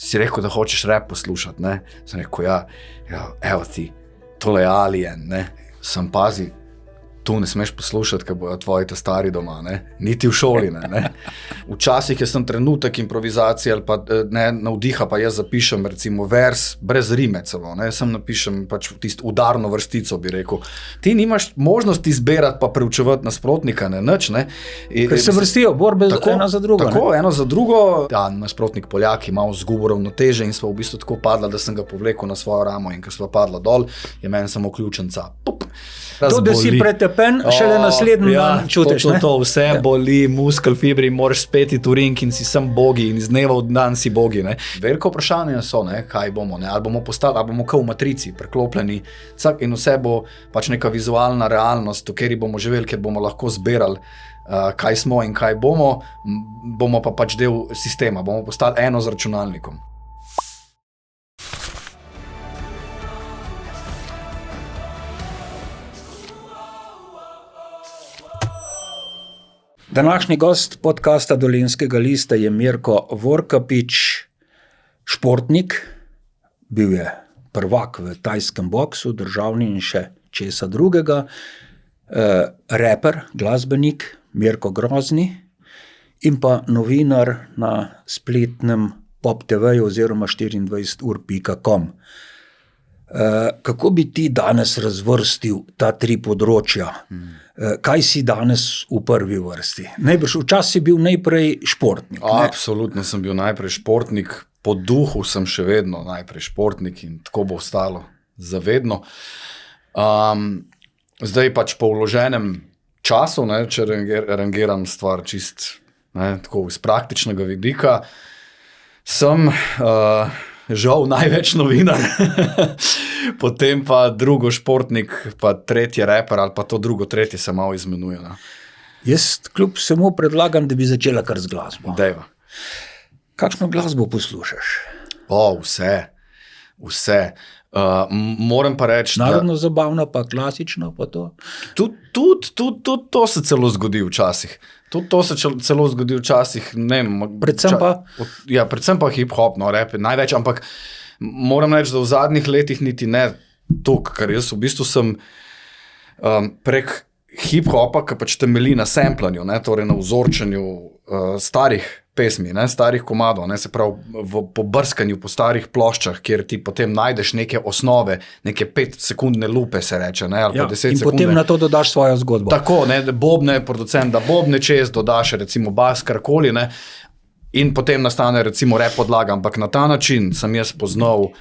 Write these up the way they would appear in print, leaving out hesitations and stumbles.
si rekel, da hočeš rap poslušati, ne. Sem rekel, evo ti, tole je Alien, ne. Sem pazi, tu ne smeš poslušati, ker bojo tvoji ta stari doma, ne. Niti v šoli, ne. Včasih je sem trenutek improvizacije ali pa ne, navdiha, pa jaz zapišem recimo vers brez rime celo, ne. Sem napišem pač tisto udarno vrstico, bi rekel. Ti nimaš možnosti izberati pa preučevati nasprotnika, ne, nič, ne. Ker se vrstijo, borbe ena za drugo. Tako, eno za drugo. Ja, nasprotnik Poljak je malo zgubo ravnoteže in sva v bistvu tako padla, da sem ga povlekel na svojo ramo in ko sva padla dol, je meni samo ključenca. To, da si pretepen, šele naslednji dan čutiš, ne? To vse boli, muskel fibri, moraš spet iti v ring in si sem bogi in iz dneva v dan si bogi, ne. Veliko vprašanje so, ne, kaj bomo, ne, ali bomo postali, ali bomo kot v matrici, preklopljeni, in vse bo pač neka vizualna realnost, v kateri bomo živeli, kjer bomo lahko zbirali, kaj smo in kaj bomo pa pač del sistema, bomo postali eno z računalnikom. Današnji gost podcasta Dolenjskega lista je Mirko Vorkapić, športnik, bil je prvak v tajskem boksu, državni in še česa drugega, reper, glasbenik Mirko Grozni in pa novinar na spletnem Pop TV-ju oziroma 24ur.com. Kako bi ti danes razvrstil ta tri področja? Kaj si danes v prvi vrsti? Najbrž včasih si bil najprej športnik. Ne? Absolutno sem bil najprej športnik, po duhu sem še vedno najprej športnik in tako bo ostalo zavedno. Zdaj pač po vloženem času, ne, če rangiram stvar čist, ne, tako iz praktičnega vidika, sem žal največ novinar, potem pa drugo športnik, pa tretje reper ali pa to drugo, tretje se malo izmenuje. Ne. Jaz kljub samo predlagam, da bi začela kar z glasbo. Dejva. Kakšno glasbo poslušaš? Vse. Moram pa reči, narodno zabavna, pa klasično, pa to? Tudi to se celo zgodi včasih. Tudi to se celo zgodi včasih, ne vem. Predvsem pa? Ja, predvsem pa hip-hop, no, rap, največ, ampak moram reči, da v zadnjih letih niti ne toliko, ker jaz v bistvu sem prek hip-hopa, ki pač temelji na samplanju, ne, torej na vzorčenju starih pesmi, ne, starih komadov, ne, se pravi po brskanju po starih ploščah, kjer ti potem najdeš neke osnove, neke 5-sekundne lupe se reče, ne, ali pa 10 sekundne. In potem na to dodaš svojo zgodbo. Tako, ne, bobne, producent, da bobne čez, dodaš recimo bas, karkoli, ne, in potem nastane recimo rap podlaga, ampak na ta način sem jaz poznal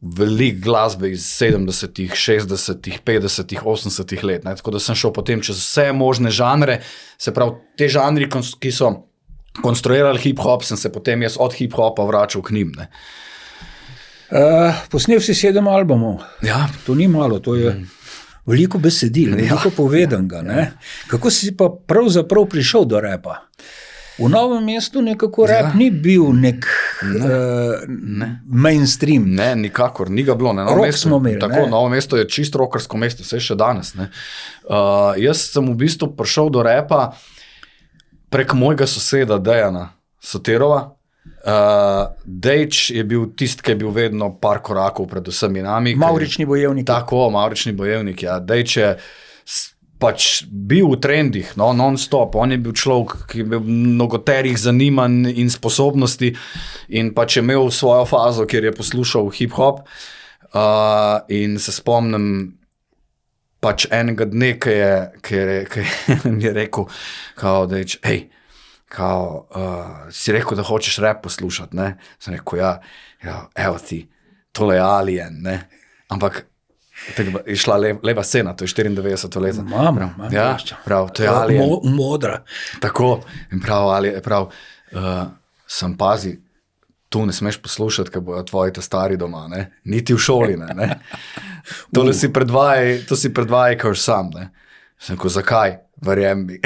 veliko glasbe iz 70-ih, 60-ih, 50-ih, 80-ih let, ne, tako da sem šel potem čez vse možne žanre, se pravi, te žanri, ki so konstruirali hip-hop, sem se potem jaz od hip-hopa vračal k njim, ne. Posnel si 7 albumov. Ja. To ni malo, to je veliko besedil, veliko povedanega, ne. Kako si pa pravzaprav prišel do rapa? V Novem mestu nekako rap ni bil nek mainstream. Ne, nikakor, ni ga bilo. Rock smo imeli. Tako, Novo mesto je čisto rockersko mesto, vse še danes. Ne. Jaz sem v bistvu prišel do rapa prek mojega soseda Dejana Soterova. Dejč je bil tist, ki je bil vedno par korakov pred vsemi nami. Mavrični bojevnik. Tako, Mavrični bojevnik, ja. Dejč je pač bil v trendih, no, non-stop. On je bil človek, ki je bil mnogoterih zanimanj in sposobnosti in pač je imel svojo fazo, kjer je poslušal hip-hop in se spomnim pač enega dne, ki mi je rekel, kao, Dejč, si rekel, da hočeš rap poslušati, ne? Sem rekel, evo ti, tole je Alien, ne? Ampak je šla leva scena, to je 94 let. Imam, prav, to je Alien. Modra. Tako, in prav, sem pazi, tu ne smeš poslušati, ker bojo tvoji ta stari doma, ne? Niti v šoli, ne? To si predvajaj, kar sam, ne? Sem rekel, zakaj? Verjem mi.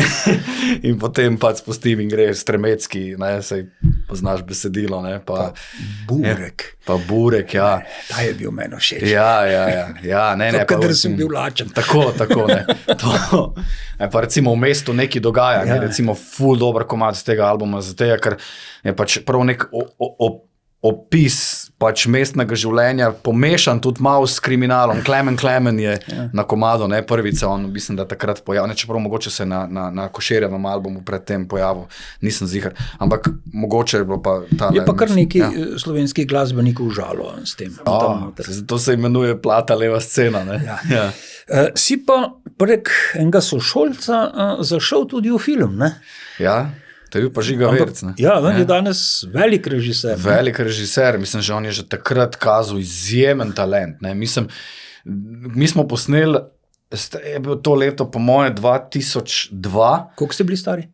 In potem pač spustim in gre Stremecki, ne, sej poznaš besedilo, ne, pa Burek. Pa Burek, ja. Ta je bil meni všeč. Ja, ne. Kadar sem bil lačen. Tako, ne. To, pa recimo v mestu nekaj dogaja, ne, recimo ful dober komad z tega albuma, zato ker je pač prav nek opis pač mestnega življenja, pomešan tudi malo s kriminalom. Klemen je na komadu, ne, prvica, on mislim, da takrat pojavil, čeprav mogoče se na Košerjevem albumu predtem pojavil, nisem ziher, ampak mogoče je bilo pa ta... Je pa kar neki slovenskih glasbenikov žalo s tem. Zato se imenuje Plata leva scena, ne. Ja. Si pa prek enega sošolca zašel tudi v film, ne? Ja. To je bil pa Žiga Verc. Ja, on je danes velik režiser. Velik režiser, mislim, že on je že takrat kazal izjemen talent. Ne. Mislim, mi smo posneli, je bilo to leto po moje 2002. Koliko ste bili stari?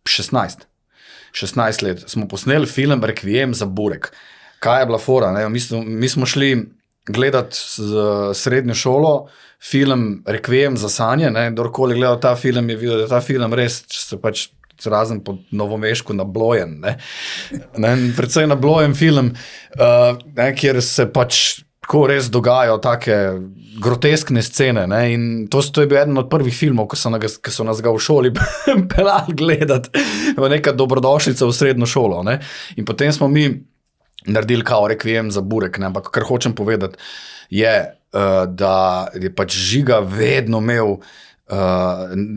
16 let. Smo posneli film Rekviem za burek. Kaj je bila fora? Ne? Mi smo šli gledati z srednjo šolo film Rekviem za sanje. Ne? Kdorkoli gledal ta film je videl, da ta film res se pač razen po novomeško nablojen, predvsej nablojen film, kjer se pač tako res dogajajo take groteskne scene, ne? In to je bil eden od prvih filmov, ki so nas ga v šoli pelali gledati, neka dobrodošlica v srednjo šolo, ne? In potem smo mi naredili kao Rekviem za burek, ne? Ampak kar hočem povedati je, da je pač Žiga vedno imel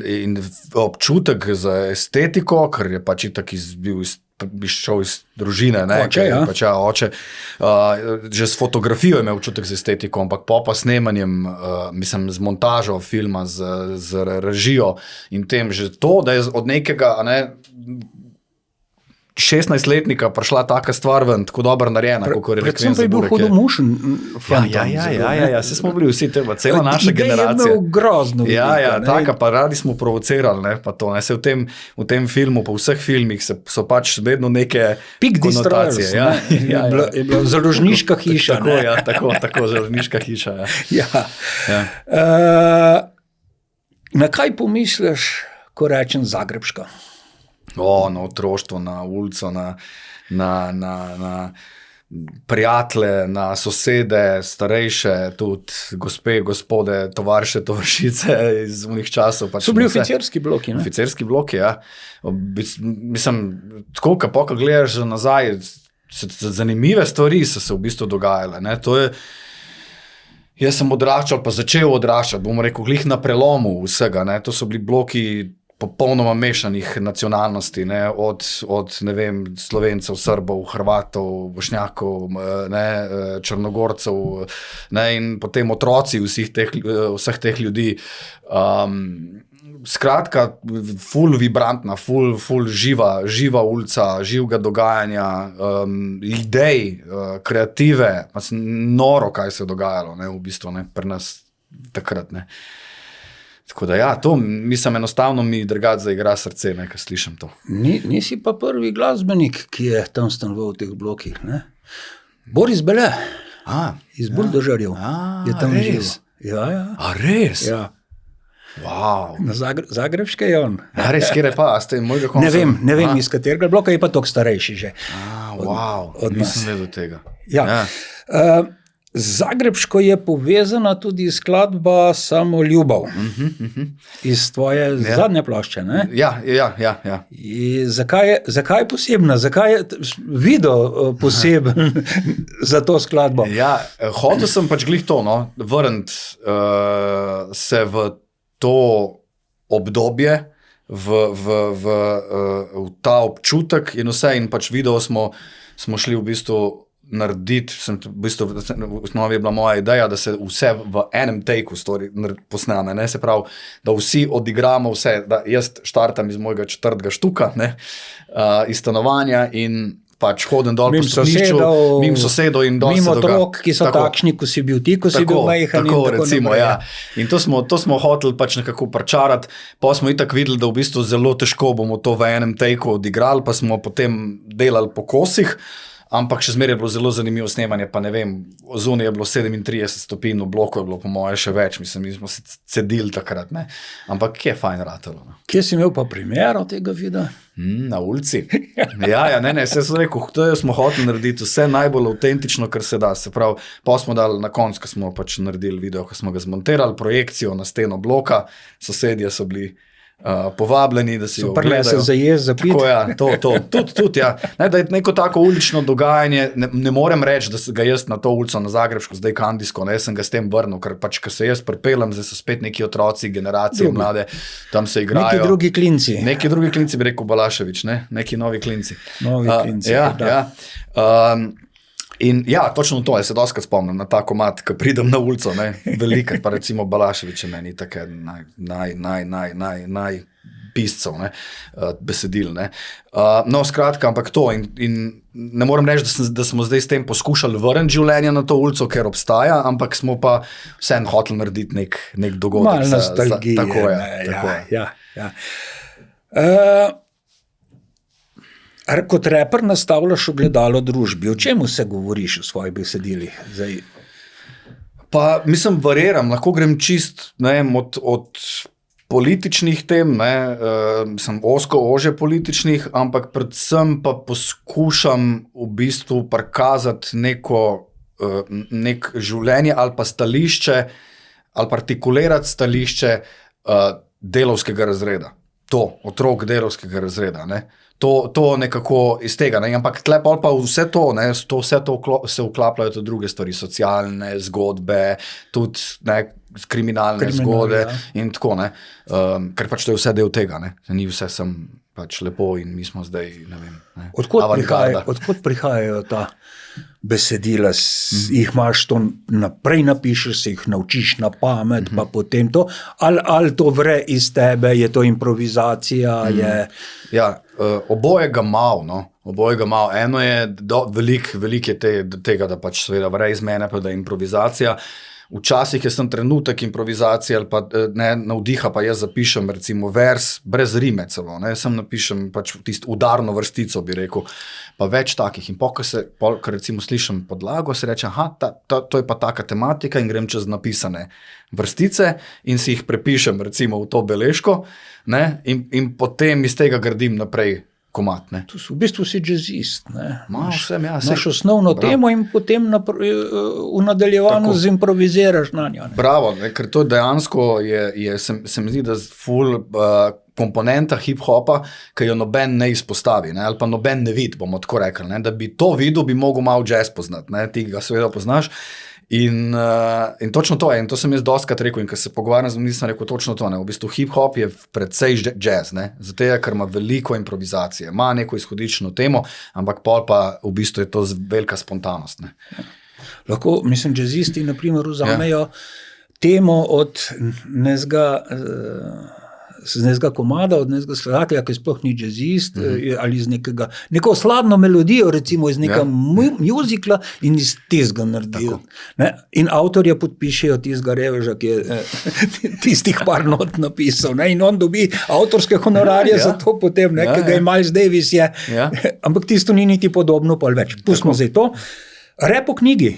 in občutek za estetiko, ker je pač itak šel iz družine, oče, že s fotografijo je imel občutek za estetiko, ampak pa snemanjem, mislim, z montažo filma, z režijo in tem, že to, da je od nekega 16-letnika prišla taka stvar ven, tako dobro narejena, kako je Predvsem pa je bil hudomušen fantom. Ja, se smo bili vsi teba, cela naša generacija. Je imel grozno. Taka, pa radi smo provocirali, ne, pa to, ne, se v tem filmu, po vseh filmih so pač vedno neke konotacije. Je bila založniška hiša. Tako, založniška hiša, Na kaj pomisliš, ko rečem Zagrebška? Na otroštvo, na ulico, na prijatelje, na sosede, starejše, tudi gospe, gospode, tovarše, tovaršice iz unih časov. So bili oficirski bloki, ne? Oficirski bloki, ja. Mislim, tako, ko gledaš nazaj, zanimive stvari so se v bistvu dogajale, ne, to je. Jaz sem odraščal, pa začel odraščati, bomo rekel, glih na prelomu vsega, ne, to so bili bloki popolnoma mešanih nacionalnosti, ne, od ne vem, Slovencev, Srbov, Hrvatov, Bošnjakov, ne, Črnogorcev, ne, in potem otroci vseh teh ljudi. Skratka, ful vibrantna, ful živa ulica, živega dogajanja, idej, kreative, noro, kaj se je dogajalo, ne, v bistvu, ne, pri nas takrat, ne. Tako da ja, to mislim enostavno mi drugače zaigra srce, ne, ko slišim to. Nisi pa prvi glasbenik, ki je tam stanoval v teh blokih, ne? Boris Bele, iz Buldožerjev, je tam živel. Ja. A res? Ja. Wow. Na Zagrebške je on. Ja, res, kjer je pa, a ste mojega konca? Ne vem, iz katerega bloka, je pa toliko starejši že. Nisem vedel tega. Ja. Zagrebško je povezana tudi skladba Samoljubav iz tvoje zadnje plošče, ne? Ja. Zakaj je posebna? Zakaj je video poseben za to skladbo? Ja, hotel sem pač glih to, vrniti se v to obdobje, v ta občutek in vse, in pač video smo šli v bistvu narediti, v osnovi je bila moja ideja, da se vse v enem takeu posname, ne, se pravi, da vsi odigramo vse, da jaz štartam iz mojega 4. štuka, ne, iz stanovanja in pač hodim dol po stopnišču, mimo sosedov in dol se dogaja. Mimo otrok, ki so takšni, ko si bil ti, ko si bil majhen. Tako, recimo, ja. In to smo hoteli pač nekako pričarati, pa smo itak videli, da v bistvu zelo težko bomo to v enem takeu odigrali, pa smo potem delali po kosih, ampak še zmeraj je bilo zelo zanimivo snemanje, pa ne vem, zunaj je bilo 37 stopinj, v bloku je bilo po moje še več, mislim, mi smo se cedili takrat, ne, ampak kje je fajn ratalo. Ne? Kje si imel pa primero tega videa? Na ulici. Ja, ne, vse sem rekel, to smo hoteli narediti vse najbolj avtentično, kar se da, se pravi, pa smo dali na konc, ko smo pač naredili video, ko smo ga zmontirali, projekcijo na steno bloka, sosedje so bili povabljeni, da si jo ogledajo. Prnese za jez, za pit. Tako, ja, tudi, ja. Ne, da je neko tako ulično dogajanje, ne morem reči, da se ga jaz na to ulico na Zagrebško, zdaj Kandijsko, ne, sem ga s tem vrnil, ker pač, ko se jaz pripeljem, zdaj so spet neki otroci, generacije mlade, tam se igrajo. Neki drugi klinci. Neki drugi klinci, bi rekel Balašević, ne, neki novi klinci. Novi klinci, ja. In ja, točno to, jaz se dostakrat spomnim na ta komad, ko pridem na ulico, ne, velikrat, pa recimo Balašević je meni take naj piscev, ne, besedil, ne. No, skratka, ampak to in ne morem reči, da smo zdaj s tem poskušali vrniti življenje na to ulico, ker obstaja, ampak smo pa vseeno hoteli narediti nek dogodek. Malo nostalgije. Tako je. Ja. Kot reper nastavljaš ogledalo družbi. O čemu se govoriš v svojih besedilih? Zdaj? Pa mislim, variiram, lahko grem čist od političnih tem, sem ože političnih, ampak predvsem pa poskušam v bistvu prikazati nek življenje ali pa stališče ali pa artikulirati stališče delavskega razreda. Otrok delavskega razreda, ne. To nekako iz tega, ne? Ampak tle pa vse to, ne? Vse to se vklapljajo tudi druge stvari, socialne zgodbe, tudi kriminalne zgodbe in tako, ne? Ker pač to je vse del tega, ne? Ni vse sem pač lepo in mi smo zdaj, ne vem, ne? Odkot prihajajo ta besedila, jih imaš to naprej napišeš, se jih naučiš na pamet, pa potem to, ali to vre iz tebe, je to improvizacija, je... Ja, obojega malo, no. Obojega malo. Eno je, veliko je tega, da pač seveda vre iz mene, pa da je improvizacija. Včasih je sem trenutek improvizacije ali pa navdiha, pa jaz zapišem recimo vers brez rime celo, ne, sem napišem pač tisto udarno vrstico, bi rekel, pa več takih in ko recimo slišim podlago, se reče, to je pa taka tematika in grem čez napisane vrstice in si jih prepišem recimo v to beležko, ne, in potem iz tega gradim naprej komad, ne. V bistvu si jazzist, ne. Imaš osnovno temo in potem v nadaljevanju zimproviziraš na njo. Bravo, ne, ker to dejansko se mi zdi, da ful komponenta hip-hopa, ki jo noben ne izpostavi, ne, ali pa noben ne vidi, bomo tako rekli, ne, da bi to videl, bi mogel malo jazz poznati, ne, ti ga seveda poznaš. In točno to je, in to sem jaz dostakrat rekel, in ko se pogovarjam z njim, nisem rekel točno to, ne, v bistvu hip-hop je precej jazz, ne, zato je, ker ima veliko improvizacije, ima neko izhodično temo, ampak pol pa v bistvu je to velika spontanost, ne. Lahko, mislim, jazzisti naprimer vzamejo temo od nezga komada, od nezga skladatelja, ki sploh ni jazzist, ali iz neko sladno melodijo, recimo iz nekega muzikla in iz tistega naredijo. In avtorja podpišejo tistega reveža, ki je tistih par not napisal, ne? In on dobi avtorske honorarje za to potem, ki ga je Miles Davis je. Ampak tisto ni niti podobno pol več. Pustimo zdaj to. Rap o knjigi.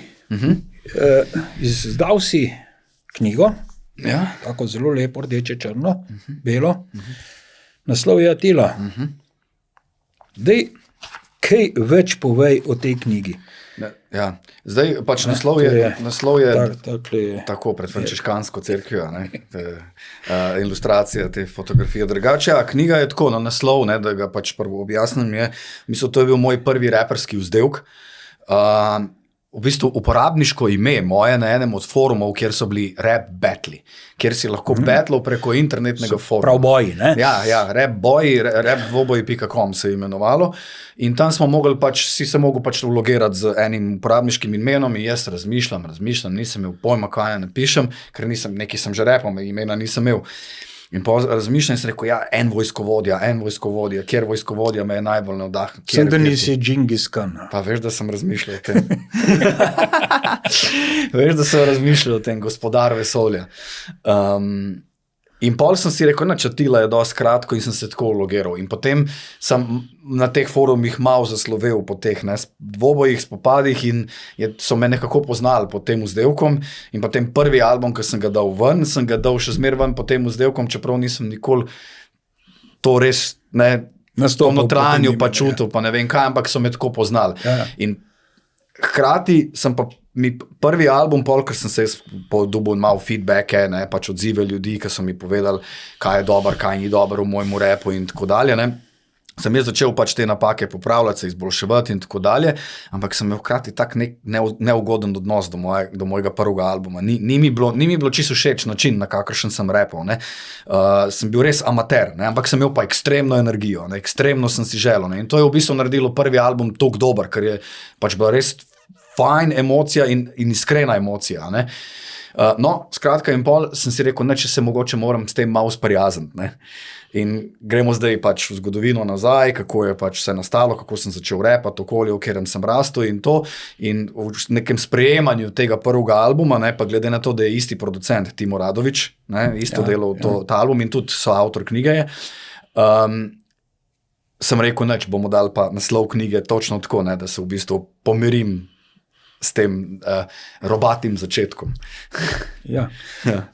Izdal si knjigo, tako zelo lepo, rdeče, črno, belo. Naslov je Atila. Dej, kaj več povej o tej knjigi? Ja, zdaj pač naslov je tako pred frančiškansko cerkvijo, ilustracija te fotografije. Drugače, knjiga je tako, naslov, ne, da ga pač prvo objasnim je, mislim, to je bil moj prvi reperski vzdevk. V bistvu uporabniško ime moje na enem od forumov, kjer so bili rap battli, kjer si lahko battlal preko internetnega foruma. Prav boji, ne? Ja, rap boji, rapdvoboji.com se je imenovalo in tam smo si se mogel vlogirati z enim uporabniškim imenom in jaz razmišljam, nisem imel pojma, kaj ja napišem, ker nekaj sem že rapal, imena nisem imel. In pa razmišljam in sem rekel, en vojskovodja, kjer vojskovodja me je najbolj navdahnil. Sem da nisi Džingis Khan. Pa veš, da sem razmišljal o tem. Gospodar vesolja. In pol sem si rekel, Atila je dosti kratko in sem se tako vlogiral. In potem sem na teh forumih malo zaslovel po teh dvobojih, spopadih in so me nekako poznali po tem vzdevkom. In potem prvi album, ki sem ga dal ven, sem ga dal še zmeraj ven po tem vzdevkom, čeprav nisem nikoli to res v notranju pa čutil, pa ne vem kaj, ampak so me tako poznali. In hkrati sem pa prvi album, ker sem se dobil malo feedbacke, ne, pač odzive ljudi, ki so mi povedali, kaj je dobro, kaj ni dobro v mojem rapu in tako dalje, ne. Sem jaz začel pač te napake popravljati, se izboljševati in tako dalje, ampak sem imel hkrati tak neugoden odnos do mojega prvega albuma. Ni mi bilo čisto všeč način, na kakršen sem rapal, ne. Sem bil res amater, ne, ampak sem imel pa ekstremno energijo, ne, ekstremno sem si želel, ne, in to je v bistvu naredilo prvi album toliko dober, ker je pač bila res fajn emocija in iskrena emocija, ne. No, skratka in pol sem si rekel, ne, če se mogoče moram s tem malo sprijazniti, ne. In gremo zdaj pač v zgodovino nazaj, kako je pač vse nastalo, kako sem začel rapati, okolje, v katerem sem rastel in to, in v nekem sprejemanju tega prvega albuma, ne, pa glede na to, da je isti producent Timo Radović, ne, isto delal ta album in tudi so avtor knjige je, sem rekel, ne, če bomo dali pa naslov knjige točno tako, ne, da se v bistvu pomirim s tem robatim začetkom. Ja.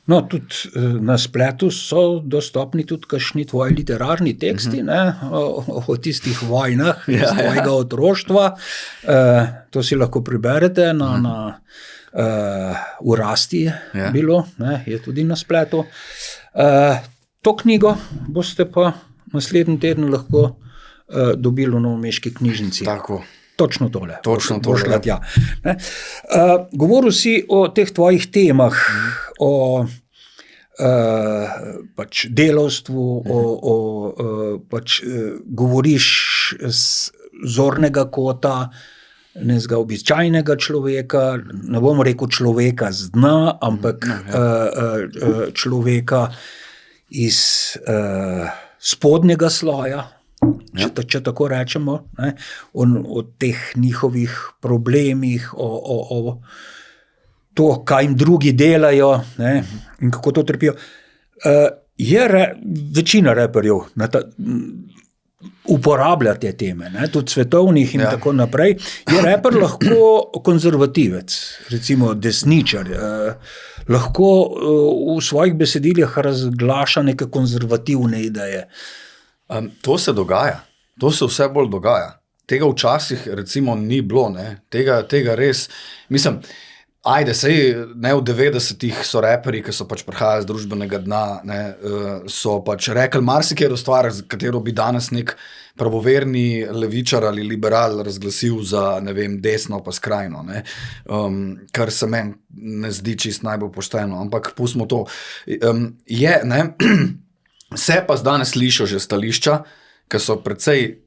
No, tudi na spletu so dostopni tudi kakšni tvoji literarni teksti, ne, o tistih vojnah iz tvojega otroštva. To si lahko preberete na Urasti je bilo, ne, je tudi na spletu. To knjigo boste pa naslednji teden lahko dobili v Novomeški knjižnici. Tako. Točno tole. Ja. Govoril si o teh tvojih temah, o pač delavstvu, pač govoriš z zornega kota nekega običajnega človeka, ne bom rekel človeka z dna, ampak človeka iz spodnjega sloja, če tako rečemo, ne, o teh njihovih problemih, o to, kaj jim drugi delajo, ne, in kako to trpijo. Večina raperjev uporablja te teme, ne, tudi svetovnih in tako naprej. Je raper lahko konzervativec, recimo desničar, lahko v svojih besedilih razglaša neke konzervativne ideje. To se dogaja, to se vse bolj dogaja. Tega včasih recimo ni bilo, ne, tega res, mislim, sej ne v 90-ih so raperi, ki so pač prihajali z družbenega dna, ne, so pač rekli marsikero stvar, katero bi danes nek pravoverni levičar ali liberal razglasil za, ne vem, desno pa skrajno, ne, kar se meni ne zdi čist najbolj pošteno, ampak pustimo to. Ne, se pa danes slišijo že stališča, ki so precej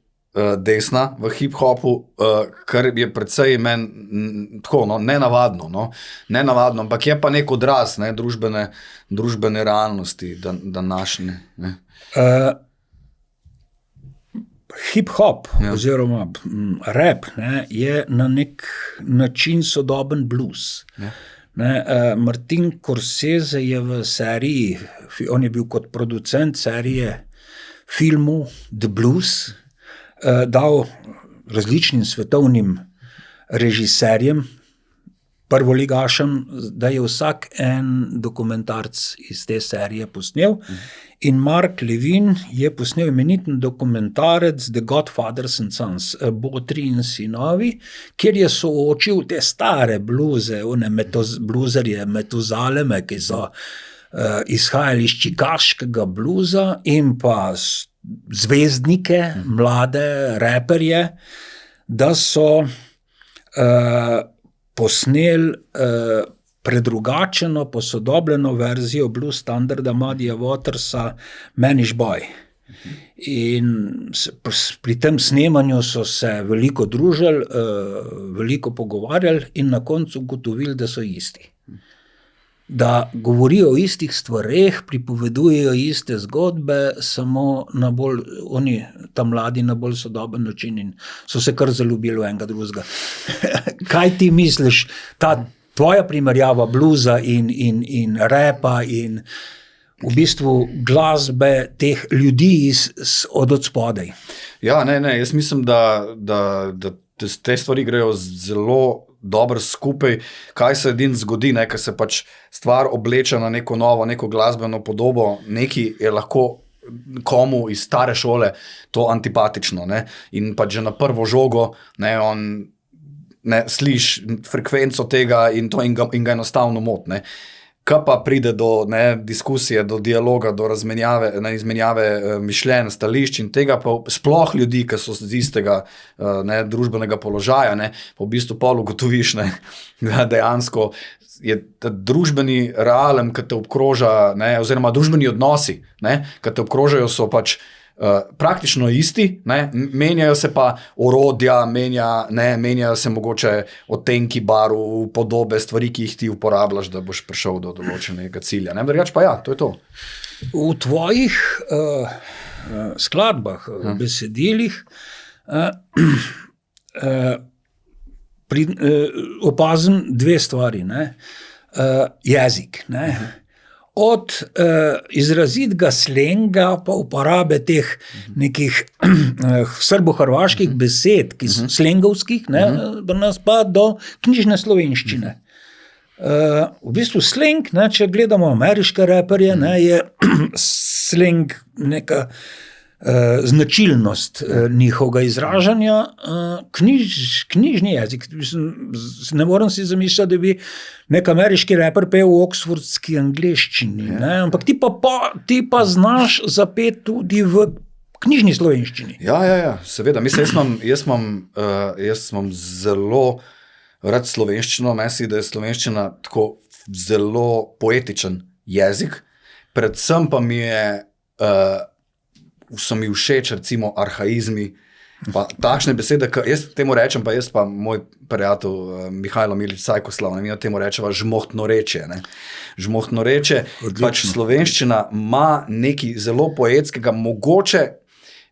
desna v hip-hopu, kar je precej meni tako, no, nenavadno, ampak je pa nek odraz, ne, družbene realnosti današnje. Hip-hop oziroma rap, ne, je na nek način sodoben blues. Martin Scorsese je v seriji, on je bil kot producent serije filmu The Blues, dal različnim svetovnim režiserjem, prvoligašem, da je vsak en dokumentarc iz te serije posnel. In Mark Levin je posnel imeniten dokumentarec The Godfathers and Sons, Botri in sinovi, kjer je soočil te stare bluze, bluzerje Metuzaleme, ki so izhajali iz čikaškega bluza, in pa zvezdnike, mlade raperje, da so posneli predrugačeno, posodobljeno verzijo blues standarda Muddyja Watersa Manish Boy. In pri tem snemanju so se veliko družili, veliko pogovarjali in na koncu ugotovili, da so isti. Da govorijo o istih stvareh, pripovedujejo iste zgodbe, samo na bolj, oni, ta mladi, na bolj sodoben način, in so se kar zaljubili v enega drugega. Kaj ti misliš, ta tvoja primerjava bluza in rapa in v bistvu glasbe teh ljudi od spodaj? Ja, ne, jaz mislim, da te stvari grejo zelo dobro skupaj. Kaj se edin zgodi, ne, ker se pač stvar obleče na neko novo, neko glasbeno podobo, neki je lahko komu iz stare šole to antipatično, ne, in pač že na prvo žogo, ne, on sliši frekvenco tega in ga enostavno moti. Kaj pa pride do diskusije, do dialoga, do izmenjave mišljenj, stališč in tega pa sploh ljudi, ki so z istega družbenega položaja, pa v bistvu pol ugotoviš, da dejansko je ta družbeni realem, ki te obkroža, oziroma družbeni odnosi, ki te obkrožajo, so pač praktično isti, menjajo se pa orodja, menjajo se mogoče odtenki barv, podobe, stvari, ki jih ti uporabljaš, da boš prišel do določenega cilja. Drugače pa ja, to je to. V tvojih skladbah, besedilih opazim dve stvari. Jezik. Od izrazitega slenga pa uporabe teh nekih srbo-hrvaških besed, ki so slengovskih, pa do knjižne slovenščine. V bistvu sleng, če gledamo ameriške reperje, je sleng neka značilnost njihovega izražanja, knjižni jezik. Ne morem si zamišljati, da bi nek ameriški reper pel v oksfordski angleščini, ampak ti pa znaš zapeti tudi v knjižni slovenščini. Ja, seveda. Mislim, jaz imam zelo rad slovenščino, mislim, da je slovenščina tako zelo poetičen jezik, predvsem pa so mi všeč recimo arhaizmi, pa takšne besede, jaz temu rečem, pa jaz pa moj prijatelj Mihajlo Milič Sajkoslav, mi temu rečeva žmohtnorečje. Žmohtnorečje, pač slovenščina ima nekaj zelo poetskega, mogoče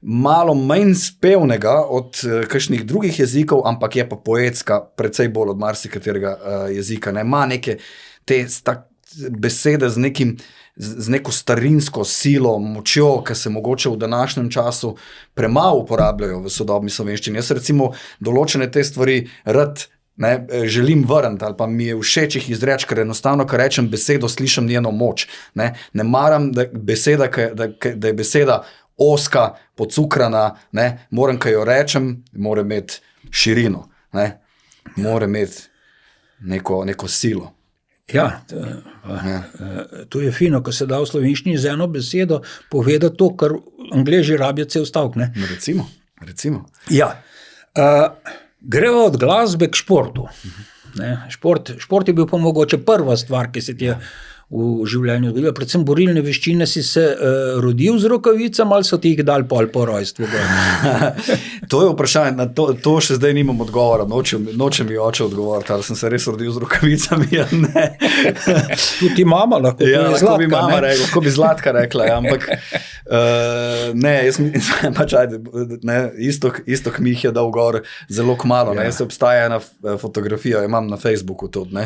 malo manj spevnega od kakšnih drugih jezikov, ampak je pa poetska, precej bolj od marsikaterega jezika. Ima neke te besede z neko starinsko silo, močjo, ki se mogoče v današnjem času premalo uporabljajo v sodobni slovenščini. Jaz recimo določene te stvari rad želim vrniti, ali pa mi je všeč jih izreči, ker enostavno, ko rečem besedo, slišim njeno moč. Ne maram, da je beseda oska, pocukrana, moram, ko jo rečem, mora imeti širino, mora imeti neko silo. Ja, to je fino, ko se da v slovenščini z eno besedo povedati to, kar Angleži rabijo cel stavek. Recimo. Ja, greva od glasbe k športu. Šport je bil pa mogoče prva stvar, ki se ti je v življenju zgodila. Predvsem borilne veščine, si se rodil z rokavicami ali so ti jih dali pol po rojstvu? To je vprašanje, na to še zdaj nimam odgovora, nočem mi oče odgovoriti, ali sem se res rodil z rokavicami, ja ne. Tudi mama lahko bi Zlatka, lahko bi Zlatka rekla, ampak ne, jaz pač Istok mi jih je dal gor zelo kmalu, jaz se obstaja ena fotografija, imam na Facebooku tudi,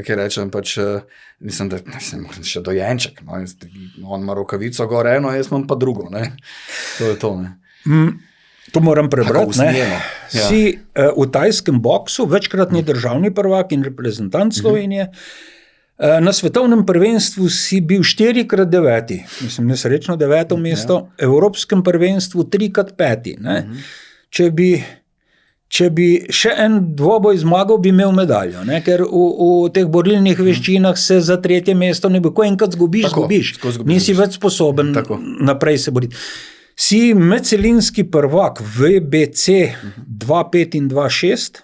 ki rečem pač, mislim, da sem še dojenček, on ima rokavico gor eno, jaz imam pa drugo, to je to. To moram prebrati. Si v tajskem boksu večkratni državni prvak in reprezentant Slovenije. Na svetovnem prvenstvu si bil 4x 9, mislim, nesrečno 9. mesto, evropskem prvenstvu 3x 5. Če bi še en dvoboj zmagal, bi imel medaljo, ker v teh borilnih veščinah se za 3. mesto ne bo, ko enkrat zgubiš, nisi več sposoben naprej se boriti. Si medcelinski prvak VBC 2.5 in 2.6,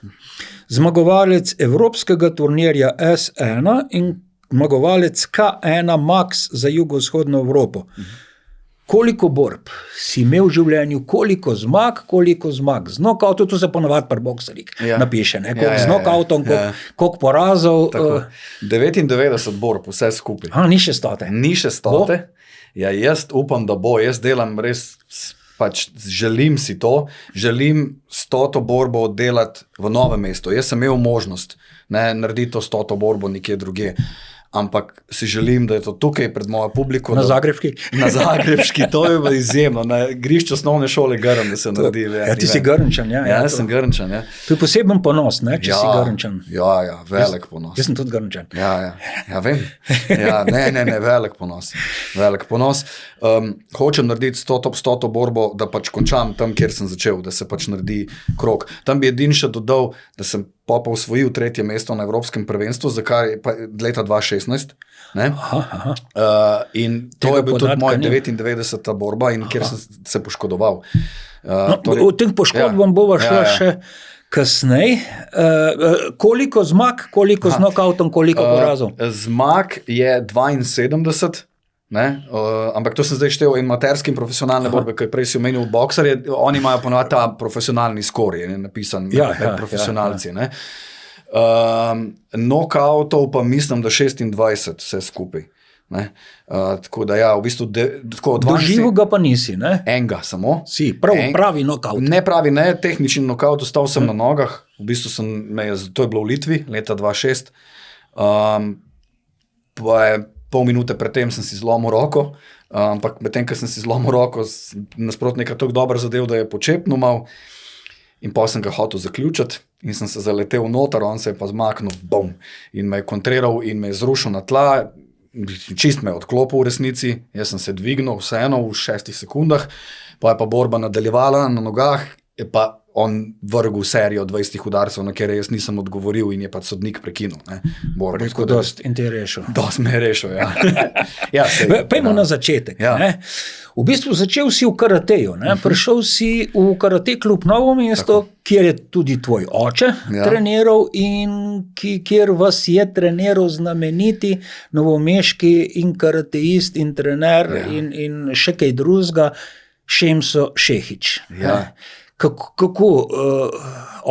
zmagovalec evropskega turnirja S1 in zmagovalec K1 Max za jugovzhodno Evropo. Koliko borb si imel v življenju, koliko zmag? Z nokautom, to se ponovadi pri boksarjih napiše, z nokautom, koliko porazov. 99 borb, vse skupaj. Ni še 100. Ni še 100. Ja, jaz upam, da bo. Jaz delam res, pač želim si to, želim 100 borbo oddelati v Novem mestu. Jaz sem imel možnost narediti to 100 borbo nekje drugje. ampak si želim, da je to tukaj pred mojo publiko. Na Zagrebški? Na Zagrebški, to je bilo izjemno. Na igrišču osnovne šole Grm, da se naredi. Ja, ti si Grmčan, ja. Ja, sem Grmčan, ja. To je poseben ponos, ne, če si Grmčan. Ja, velik ponos. Jaz sem tudi Grmčan. Ja, vem. Ja, ne, velik ponos. Velik ponos. Hočem narediti 100 borbo, da pač končam tam, kjer sem začel, da se pač naredi krog. Tam bi edin še dodal, da sem pa osvojil 3. mesto na Evropskem prvenstvu, za kar je pa leta 2016. Aha. In to je bil tudi moj 99. borba, in kjer sem se poškodoval. O tem poškodbam bova šla še kasneje. Koliko zmag, koliko z knockoutom, koliko porazov? Zmag je 72. Ampak to sem zdaj štel in amaterski in profesionalne borbe, ker prej si omenil boksarje, oni imajo ponovadi ta profesionalni skor, je napisan med profesionalci. Knockoutov pa mislim, da 26 vse skupaj. Tako da ja, v bistvu doživel ga pa nisi, ne? Enega samo. Si, pravi knockout. Ne pravi, ne, tehnični knockout, ostal sem na nogah, v bistvu to je bilo v Litvi, leta 2006. Pa je pol minute predtem sem si zlomil roko, ampak medtem, ko sem si zlomil roko, nasprotnika tako dobro zadev, da je počepnil mal, in pa sem ga hotel zaključiti in sem se zaletel noter, on se je pa zmaknil, bom, in me je kontriral in me je zrušil na tla, čist me je odklopil v resnici, jaz sem se dvignil vseeno v 6 sekundah, pa je pa borba nadaljevala na nogah, je pa on vrgel serijo 20 udarcev, na kjer jaz nisem odgovoril in je pa sodnik prekinul. Rekel, dost in te je rešil. Dost me je rešil, ja. Pejmo na začetek. Ja. V bistvu začel si v karateju. Prišel si v karate klub Novo mesto, kjer je tudi tvoj oče treniral in kjer vas je treniral znameniti novomeški in karateist in trener in še kaj drugega, Šemso Šehić. Ja. Kako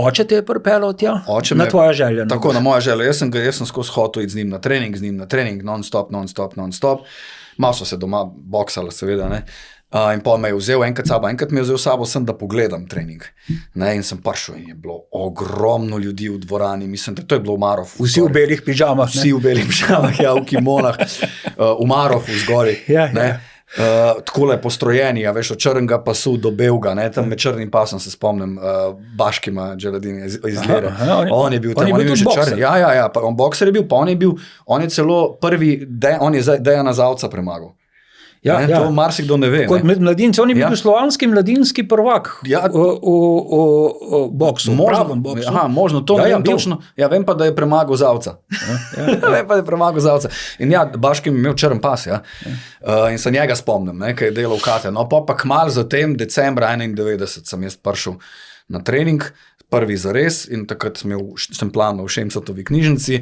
oče te je pripeljal tja? Na tvoja želja? Tako, na moja želja. Jaz sem skozi hotel iti z njim na trening, non-stop. Malo so se doma boksala, seveda, ne. In pa me je vzel enkrat me je vzel sabo sem, da pogledam trening. In sem prišel in je bilo ogromno ljudi v dvorani, mislim, da to je bilo v Marofu. Vsi v belih pižamah. Vsi v belih pižamah, ja, v kimonah, v Marofu zgori. Takole postrojeni, ja, veš, od črnega pasu do belga, tam med črnim pasom se spomnim, Baškima Dželadini izgleda. On je bil tam, on je bil že črni. Ja, on bokser je bil, pa on je celo prvi, on je Dejana Zavca premagal. To marsikdo ne ve. Kot med mladinci, on je bil slovanski mladinski prvak v boksu, v pravem boksu. Možno, to ne vem točno. Ja, vem pa, da je premagal Zavca. Vem pa, da je premagal Zavca. In ja, Baškim je imel črn pas, ja. In se njega spomnim, kaj je delal Kate. No, pa kmalu zatem, decembra 91, sem jaz prišel na trening, prvi zares, in takrat sem planil v Šemsotovi knjižici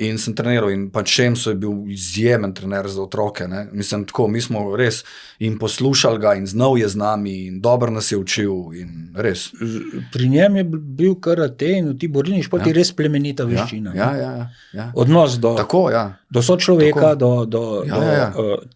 in sem treniral, in pač Šemso je bil izjemen trener za otroke, ne. Mislim, tako, mi smo res in poslušali ga in znal je z nami in dobro nas je učil in res. Pri njem je bil karate in v ti borilni šport je res plemenita veščina. Ja. Odnos do sočloveka, do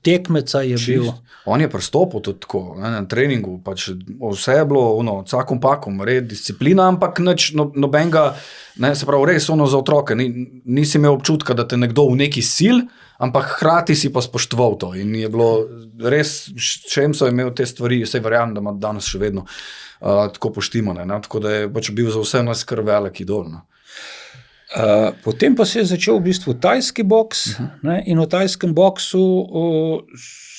tekmeca je bil. On je pristopil tudi tako, na treningu, pač vse je bilo, cakom pakom, red, disciplina, ampak nič nobenega, se pravi, res za otroke, nisi imel občutka, da te nekdo v neki sil, ampak hkrati si pa spoštoval to in je bilo res, Šemso je imel te stvari, vse verjamem, da ima danes še vedno tako poštimane, tako da je pač bil za vse nas kar velik idol. Potem pa se je začel v bistvu tajski boks, in v tajskem boksu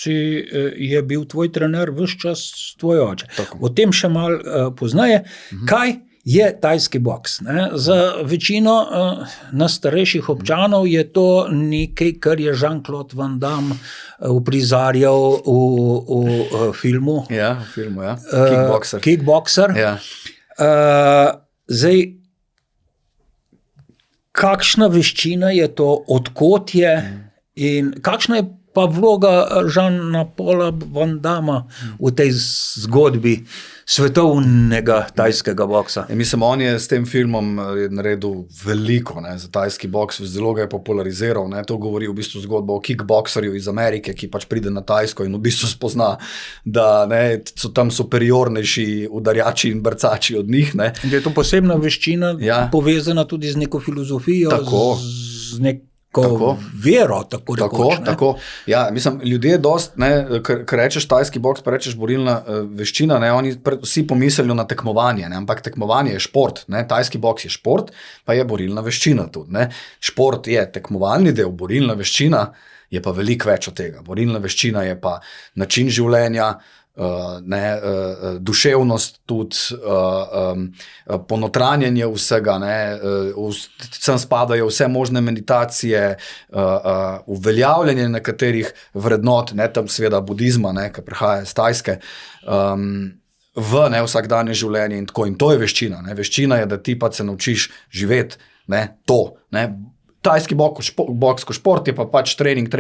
je bil tvoj trener ves čas tvoj oče. O tem še malo poznaje. Kaj je tajski boks? Za večino nas starejših občanov je to nekaj, kar je Jean-Claude Van Damme uprizarjal v filmu. Ja, v filmu, ja. Kickboxer. Ja. Zdaj, kakšna veščina je to, odkot je in kakšna je pa vloga Jeana Paula Van Damme v tej zgodbi svetovnega tajskega boksa? Mislim, on je s tem filmom naredil veliko za tajski boks, zelo ga je populariziral. To govori v bistvu zgodba o kickboxerju iz Amerike, ki pač pride na Tajsko in v bistvu spozna, da so tam superiornejši udarjači in brcači od njih. Je to posebna veščina, povezana tudi z neko filozofijo, z vero, tako rekoč. Tako. Ja, mislim, ljudje dost, ker rečeš tajski boks, pa rečeš borilna veščina, oni vsi pomislijo na tekmovanje, ampak tekmovanje je šport, tajski boks je šport, pa je borilna veščina tudi. Šport je tekmovalni del, borilna veščina je pa veliko več od tega. Borilna veščina je pa način življenja, duševnost tudi, ponotranjenje vsega, sem spadajo vse možne meditacije, uveljavljanje nekaterih vrednot, tam seveda budizma, ki prihaja iz Tajske, v vsakdanje življenje in tako, in to je veščina. Veščina je, da ti pa se naučiš živeti to. Tajski boks kot šport je pa pač trening,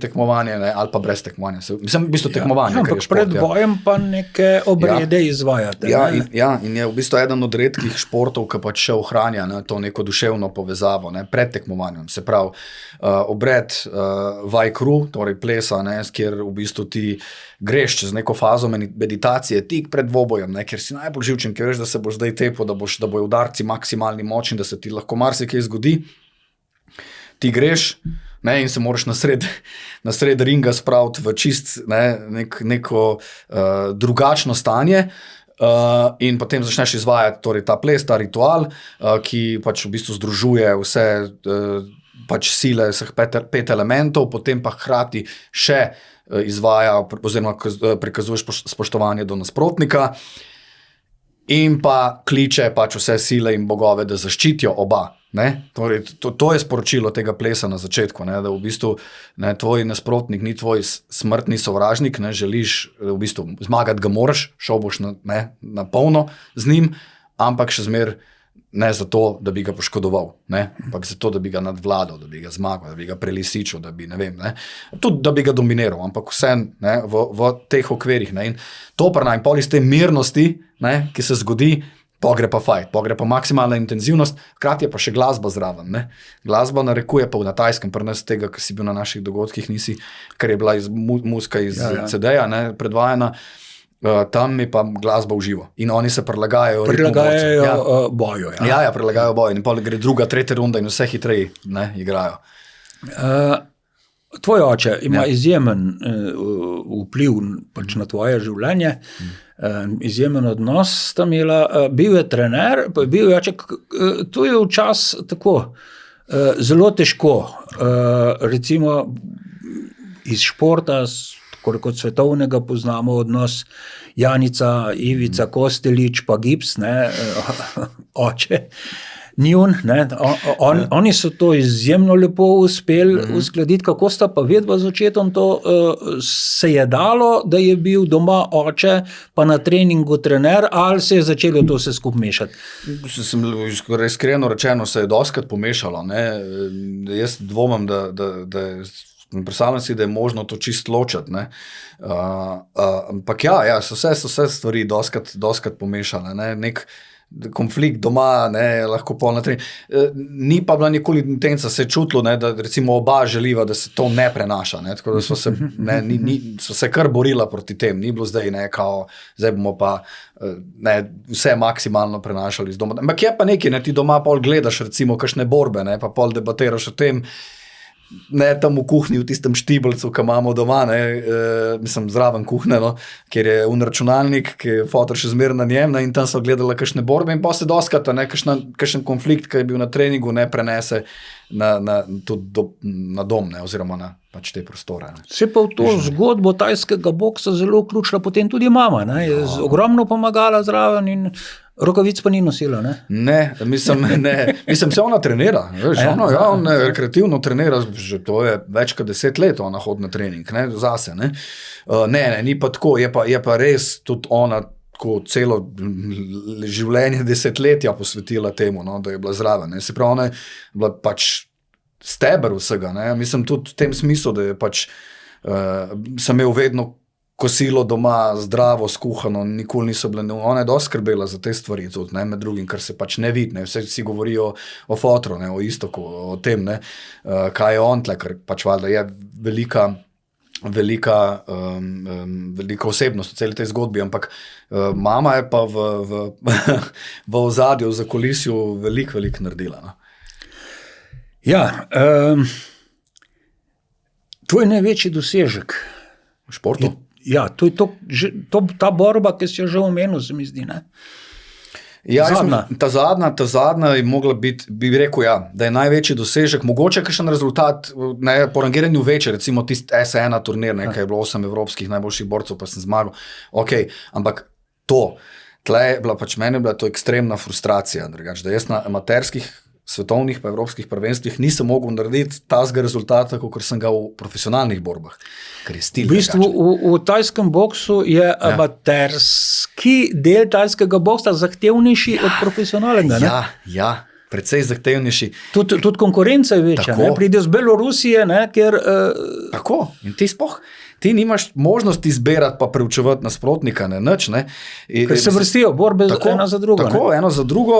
tekmovanje, ali pa brez tekmovanja. Mislim, v bistvu tekmovanje. Ampak pred bojem pa neke obrede izvajate. In je v bistvu eden od redkih športov, ki pač še ohranja to neko duševno povezavo pred tekmovanjem. Se pravi, obred Vajkru, torej plesa, kjer v bistvu ti greš čez neko fazo meditacije tik pred dvobojem, ker si najbolj živčen, ker veš, da se boš zdaj tepel, da bojo udarci maksimalni močni, da se ti lahko marsikaj zgodi. Ti greš in se moraš na sred ringa spraviti v čist neko drugačno stanje in potem začneš izvajati torej ta ples, ta ritual, ki pač v bistvu združuje vse pač sile vseh 5 elementov, potem pa hkrati še izvaja oziroma prikazuješ spoštovanje do nasprotnika in pa kliče pač vse sile in bogove, da zaščitijo oba. Torej, to je sporočilo tega plesa na začetku, da v bistvu tvoj nasprotnik ni tvoj smrtni sovražnik, želiš v bistvu zmagati ga moraš, šel boš na polno z njim, ampak še zmer ne zato, da bi ga poškodoval, ampak zato, da bi ga nadvladal, da bi ga zmagal, da bi ga prelisičil, da bi, tudi da bi ga dominiral, ampak vse v teh okvirih. In to in pol iz te mirnosti, ki se zgodi, pogre pa fajt, pogre pa maksimalna intenzivnost, hkrati je pa še glasba zraven. Glasba narekuje pa na Tajskem, pri nas tega, ki si bil na naših dogodkih, nisi, ker je bila muzika iz CD-ja predvajana, tam je pa glasba v živo. In oni se prilagajajo boju. Ja, prilagajajo boju. In pa gre druga, tretja runda in vse hitreje igrajo. Tvoj oče ima izjemen vpliv pač na tvoje življenje, izjemen odnos sta imela, bil je trener, to je včas tako zelo težko, recimo iz športa, tako kot svetovnega poznamo odnos Janica, Ivica Kostelić pa Gips, oče njun, oni so to izjemno lepo uspeli uskladiti, kako sta pa vedva z očetom to se je dalo, da je bil doma oče, pa na treningu trener, ali se je začelo to vse skupaj mešati? Iskreno rečeno se je dostikrat pomešalo. Jaz dvomim, da predstavljam si, da je možno to čisto ločiti. Ampak so vse stvari dostikrat pomešale. Nek konflikt doma, lahko pol na trening. Ni pa bila nikoli intenca, se je čutilo, da recimo oba želiva, da se to ne prenaša. Tako da so se kar borila proti tem. Ni bilo zdaj, zdaj bomo pa vse maksimalno prenašali iz doma. Ampak je pa nekaj, ti doma pol gledaš recimo kakšne borbe, pa pol debatiraš o tem, tam v kuhinji, v tistem štibelcu, ki imamo doma, mislim, zraven kuhne, kjer je računalnik, ki je fotor še zmer na njem, in tam so gledali kakšne borbe in pa se doskata, kakšen konflikt, ki je bil na treningu, ne prenese na dom, oziroma na pač te prostore. Se pa v to zgodbo tajskega boksa zelo vključila potem tudi mama, je ogromno pomagala zraven in rokavic pa ni nosila, Mislim, se ona trenira, ona rekreativno trenira, že to je več kot 10 let, ona hodi na trening, zase, ni pa tako, je pa res tudi ona tako celo življenje desetletja posvetila temu, da je bila zraven, se pravi, ona je bila pač steber vsega, mislim tudi v tem smislu, da je pač sem imel vedno kosilo doma, zdravo, skuhano, nikoli niso bile, ona je dosti skrbela za te stvari tudi, med drugim, kar se pač ne vidi, vsi govorijo o fotru, o Istoku, o tem, kaj je on tle, ker pač valjda je velika osebnost v celi tej zgodbi, ampak mama je pa v ozadju, v zakulisju veliko naredila. Ja, tvoj največji dosežek. V športu? Ja, to je ta borba, ki si jo že omenil, se mi zdi, ne? Ja, Zadnja. Ta zadnja je mogla biti, bi rekel, ja, da je največji dosežek, mogoče kakšen rezultat, ne, po rangiranju večje, recimo tisti S1 turnir, nekaj je bilo 8 evropskih najboljših borcev, pa sem zmagal, ok, ampak tle je bila pač meni bila to ekstremna frustracija, drugač, da jaz na amaterskih svetovnih pa evropskih prvenstvih nisem mogel narediti tazga rezultata, kot sem ga v profesionalnih borbah, ker je stil. V bistvu v tajskem boksu je amaterski del tajskega boksa zahtevnejši od profesionalnega. Ne? Ja, precej zahtevnejši. Tudi konkurenca je večja. Pride z Belorusije, ne, ker... Tako, in ti nimaš možnosti izbirati pa preučevati nasprotnika, nič. Ne. Ker se vrstijo borbe ena za drugo. Tako, eno za drugo,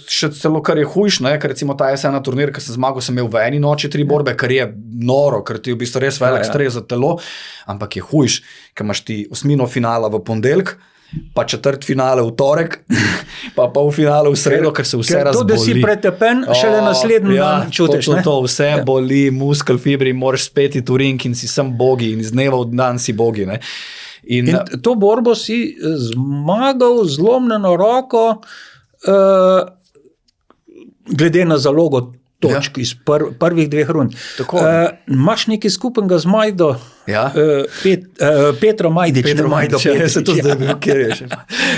še celo kar je hujš, ne, ker recimo ta S1 turnir, ki sem zmagal, sem imel v eni noči 3 borbe, kar je noro, ker ti je v bistvu res velik stres za telo, ampak je hujš, ker imaš ti osmino finala v ponedeljek, pa četrt finale v torek, pa pol finale v sredo, ker se vse razboli. To, da si pretepen, šele naslednji dan čutiš. To vse boli, muskel, fibri, moraš spet iti v ring in si sem bogi in iz dneva v dan si bogi. Ne? In to borbo si zmagal z zlomljeno roko, glede na zalogo točk iz prvih 2 rund. Imaš nekaj skupnega z Majdo, Petro Majdič. Se to zdaj bil, kjer je še.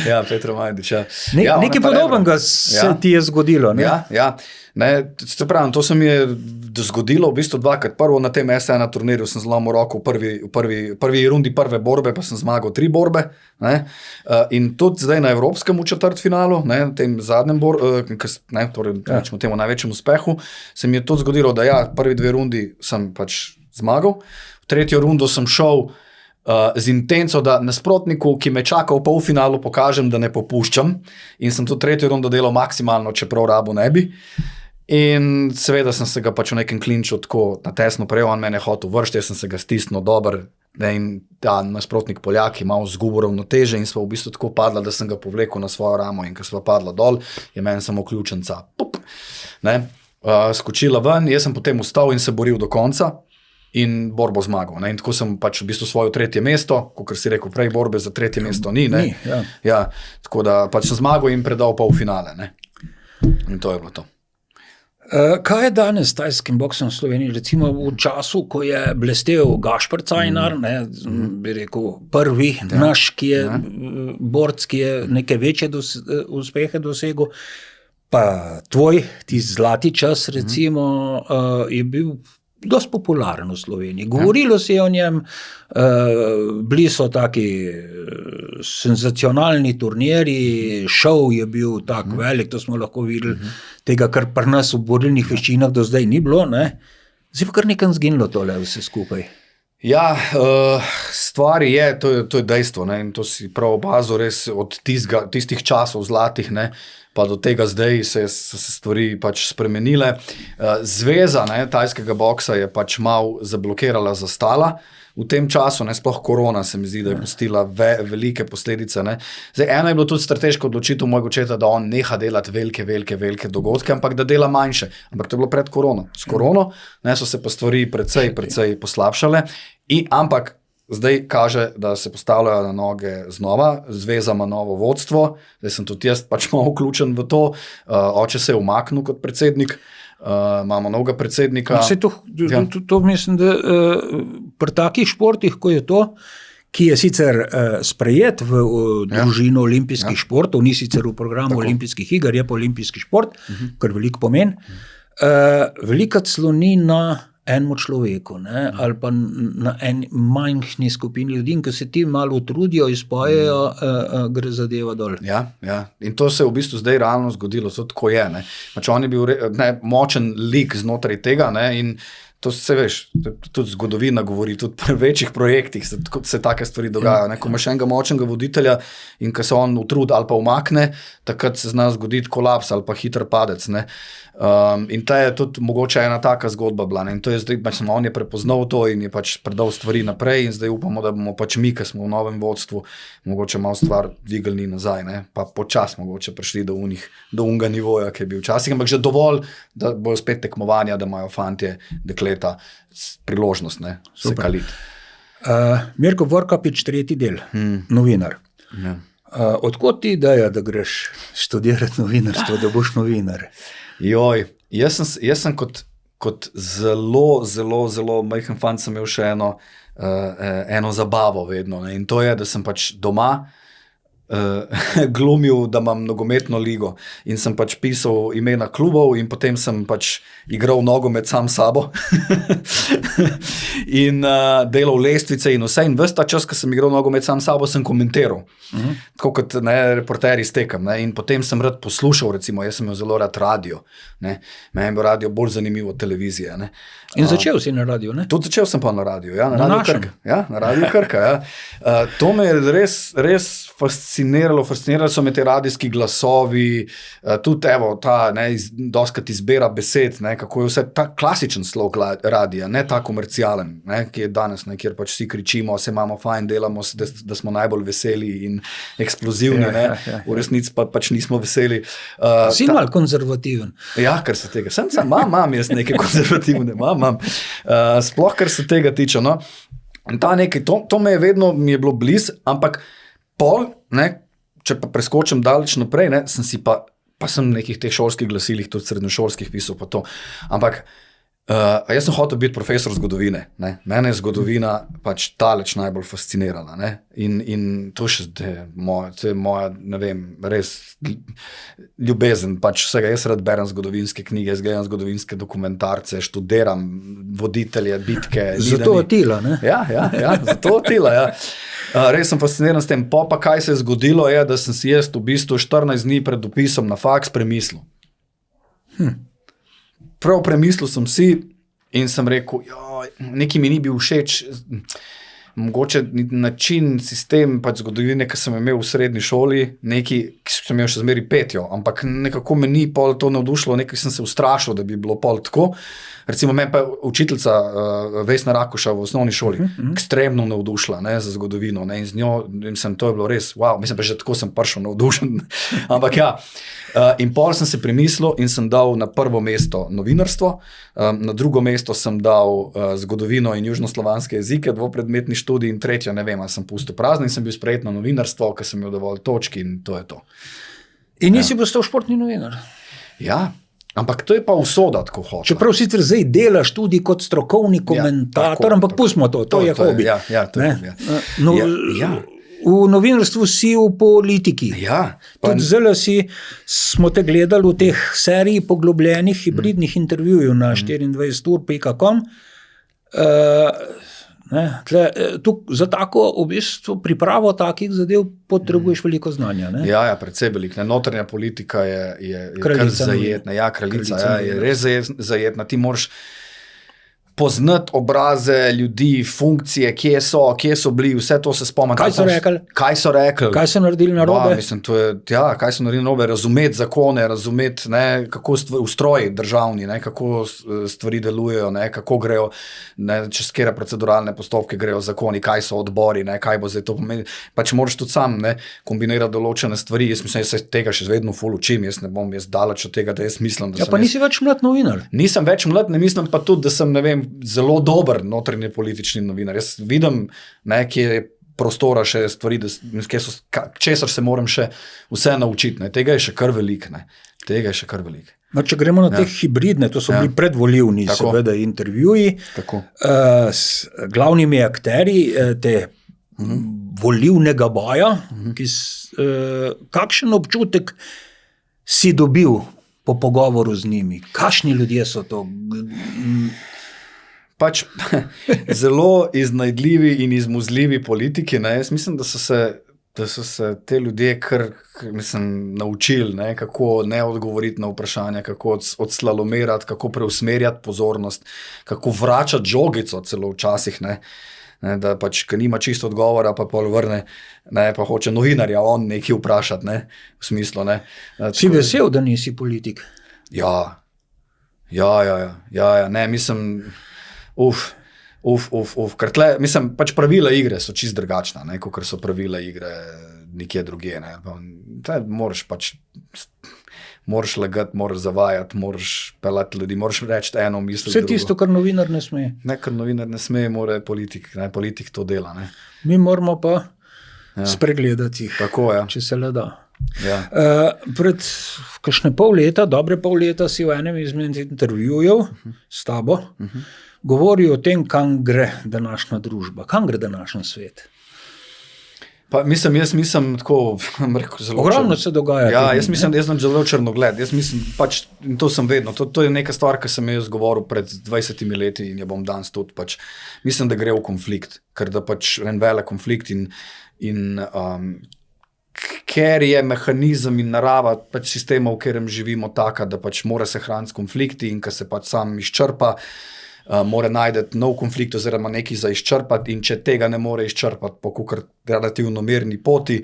Ja, Petro Majdič. Nekaj podobnega se ti je zgodilo. Ne? Ja. Se pravim, to se mi je zgodilo v bistvu 2krat. Prvo na tem S1 turnirju sem zlomil roko v prvi rundi prve borbe, pa sem zmagal 3 borbe. Ne? In tudi zdaj na evropskem v četrtfinalu, na tem zadnjem rečemo temu največjem uspehu, se mi je tudi zgodilo, da prvi 2 rundi sem pač zmagal. V 3. rundo sem šel z intenco, da nasprotniku, ki me čaka v polfinalu, pokažem, da ne popuščam. In sem tudi 3. rundo delal maksimalno, čeprav rabo ne bi. In seveda sem se ga pač v nekem klinču tako na tesno prejel, on mene hotel vršiti, jaz sem se ga stisnil dober, in nasprotnik Poljak je malo zgubil ravnoteže in sva v bistvu tako padla, da sem ga povlekel na svojo ramo in ko sva padla dol, je meni samo ključenca skočila ven, jaz sem potem vstal in se boril do konca in borbo zmagal. Ne? In tako sem pač v bistvu svojo 3. mesto, kot si rekel prej, borbe za 3. mesto ni. Ne? Ja, tako da pač sem zmagal in predal polfinale. Ne? In to je bilo to. Kaj je danes s tajskim boksom v Sloveniji? Recimo v času, ko je blestev Gašper Cajnar, bi rekel prvi naš, ki je borc, ki je neke večje uspehe dosegel, pa tvoj, ti zlati čas recimo, je bil dosti popularen v Sloveniji. Govorilo se je o njem, bili so taki senzacionalni turnirji, šov je bil tak velik, to smo lahko videli, tega, kar pri nas v borilnih veščinah do zdaj ni bilo, ne? Zdaj pa kar nekam zginilo tole vse skupaj. Ja, stvari je, to je dejstvo, ne? In to si prav bazo res od tistih časov zlatih, ne? Pa do tega zdaj so se stvari pač spremenile. Zveza tajskega boksa je pač malo zablokirala, zastala v tem času, sploh korona se mi zdi, da je pustila velike posledice. Ne. Zdaj, ena je bilo tudi strateško odločitev mojega očeta, da on neha delati velike dogodke, ampak da dela manjše. Ampak to je bilo pred korono. S korono so se pa stvari precej poslabšale, ampak zdaj kaže, da se postavljajo na noge znova, zveza ima novo vodstvo, zdaj sem tudi jaz pač malo vključen v to, oče se je umaknil kot predsednik, imamo novega predsednika. To mislim, da pri takih športih, ko je to, ki je sicer sprejet v družino olimpijskih športov, ni sicer v programu olimpijskih iger, je pa olimpijski šport, kar veliko pomeni, velikrat sloni na enemu človeku, ali pa na eni manjšni skupini ljudi, ki se ti malo utrudijo, izpojejo, gre zadeva dol. Ja, in to se je v bistvu zdaj realno zgodilo, to tako je. Pač on je bil močen lik znotraj tega, in To se veš, tudi zgodovina govori, tudi pri večjih projektih se take stvari dogajajo. Ne? Ko imaš enega močnega voditelja in ko se on utrudi ali pa umakne, takrat se zna zgoditi kolaps ali pa hiter padec. Ne? In ta je tudi mogoče ena taka zgodba bila. Ne? In to je zdaj, on je prepoznal to in je pač predal stvari naprej in zdaj upamo, da bomo pač mi, ki smo v novem vodstvu, mogoče malo stvar dvigali nazaj, ne? Pa počas mogoče prišli do unga nivoja, ki je bil včasih, ampak že dovolj, da bojo spet tekmovanja, da imajo fantje, dekleta, priložnost, ne, se kaliti. Mirko Vorkapič, 3. del, novinar. Ja. Odkot ti ideja, da greš študirati novinarstvo, da boš novinar? Joj, jaz sem kot zelo majhen fant sem imel še eno zabavo vedno, ne, in to je, da sem pač doma glumil, da imam nogometno ligo in sem pač pisal imena klubov in potem sem pač igral nogomet sam sabo in delal lestvice in vse in ves ta čas, ko sem igral nogomet sam sabo, sem komentiral. Tako kot reporteri stekam. Ne? In potem sem rad poslušal, recimo, jaz sem imel zelo rad radio. Ne? Meni je bil radio bolj zanimiv od televizije. Ne? In začel si na radiju, ne? Tudi začel sem pa na radiju, ja, na Radio Krka. Ja, na Radio Krka, ja. To me je res fasciniralo so me te radijski glasovi, tudi evo, ta, ne, doskrat izbira besed, ne, kako je vse ta klasičen slog radija, ne ta komercialen, ne, ki je danes, ne, kjer pač vsi kričimo, se imamo fajn, delamo se, da smo najbolj veseli in eksplozivni, ne, v resnici pa pač nismo veseli. Si mal konzervativen. Ja, kar se tega, imam jaz nekaj konzervativne, imam. Sploh, kar se tega tiče, no. Ta nekaj, to me je vedno, mi je bilo bliz, ampak pol, ne, če pa preskočim daleč naprej, ne, sem si pa sem nekih teh šolskih glasilih, tudi srednjošolskih pisal pa to, ampak jaz sem hotel biti profesor zgodovine, ne, mene je zgodovina pač daleč najbolj fascinirala, ne, in to še to je moja, ne vem, res ljubezen, pač vsega, jaz rad berem zgodovinske knjige, jaz gledam zgodovinske dokumentarce, študiram voditelje, bitke. Zato Attila, ne? Ja, zato Attila, ja. Res sem fasciniran s tem. Pa kaj se je zgodilo, je, da sem si jaz v bistvu 14 dni pred dopisom na faks premislil. Prav premislil sem si in sem rekel, nekaj mi ni bil všeč, mogoče način, sistem pač zgodovine, ki sem imel v srednji šoli, nekaj, ki sem imel še zmeri petjo, ampak nekako me ni pol to navdušilo, nekaj sem se ustrašil, da bi bilo pol tako. Recimo, meni pa učiteljica Vesna Rakuša v osnovni šoli ekstremno navdušila, ne, za zgodovino, ne, in z njo to je bilo res, wow, mislim pa že tako sem prišel navdušen, ampak ja, in pol sem se premislil in sem dal na prvo mesto novinarstvo, na drugo mesto sem dal zgodovino in južnoslovanske jezike, dvopredmetni študij in tretjo, ne vem, ali sem pustil prazno in sem bil sprejet na novinarstvo, ker sem imel dovolj točki in to je to. In nisi postal športni novinar? Ja. Ampak to je pa usoda, tako hoče. Čeprav sicer zdaj delaš tudi kot strokovni komentator, ampak pustimo to je hobi. Ja, to je. V novinarstvu si v politiki. Ja. Tudi zelo smo te gledali v teh seriji poglobljenih hibridnih intervjujev na 24ur.com. Za tako v bistvu pripravo takih zadev potrebuješ veliko znanja. Ne? Ja, predvsej veliko. Notranja politika je kar zajetna. Ja, kraljica je res zajetna. Ti moraš poznati obraze ljudi, funkcije, kje so bili, vse to se spomniti. Kaj so rekli? Kaj so naredili narobe? Kaj so naredili narobe, razumeti zakone, razumeti, ne, kako ustroji državni, ne, kako stvari delujejo, ne, kako grejo, ne, čez kere proceduralne postopke grejo zakoni, kaj so odbori, ne, kaj bo zdaj to pomeni. Pač moraš tudi sam, ne, kombinirati določene stvari. Jaz mislim, jaz se tega še vedno ful učim, jaz ne bom daleč od tega, da jaz mislim, da pa nisi več mlad novinar. Nisem več mlad, ne mislim pa tudi, da sem, ne vem, zelo dober notranji politični novinar. Jaz vidim, kje je prostora še stvari, česar se moram še vse naučiti. Ne. Tega je še kar veliko. Če gremo na te hibridne, to so bili predvolivni seveda intervjuji s glavnimi akterji te volivnega boja. Kakšen občutek si dobil po pogovoru z njimi? Kakšni ljudje so to? Pač zelo iznajdljivi in izmuzljivi politiki. Ne? Jaz mislim, da so se da so se te ljudje naučili, ne, kako ne odgovoriti na vprašanja, kako odslalomirati, kako preusmerjati pozornost, kako vračati žogico celo včasih, ne, da pač, ko nima čisto odgovora, pa pol vrne, ne, pa hoče novinarja on nekaj vprašati, ne, v smislu, ne. Si vesel, da nisi politik? Ja, ne, mislim, ker tle, mislim, pač pravila igre so čist drugačna, ne, kot so pravila igre nikje drugje, ne, tle moraš lagati, moraš zavajati, moraš pelati ljudi, moraš reči eno, misliti drugo. Vse tisto, kar novinar ne sme. Ne, kar novinar ne sme, mora politik to dela, ne. Mi moramo pa spregledati jih, tako, če se le da. Ja. Pred kakšne dobre pol leta si v enem izmed intervjujev s tabo govori o tem, kam gre današnja družba, kam gre današnji svet. Pa mislim, jaz mislim tako, zelo ogromno se dogaja. Ja, jaz mislim, da jaz sem zelo črnogled. Jaz mislim, pač, in to sem vedno, to je neka stvar, ki sem jaz govoril pred 20 leti in jo bom danes tudi, pač, mislim, da gre v konflikt, ker da pač en velik konflikt in ker je mehanizem in narava pač sistema, v katerem živimo taka, da pač mora se hraniti konflikti in ker se pač sam izčrpa, mora najti nov konflikt oziroma nekaj za izčrpati in če tega ne more izčrpati po kakor relativno mirni poti,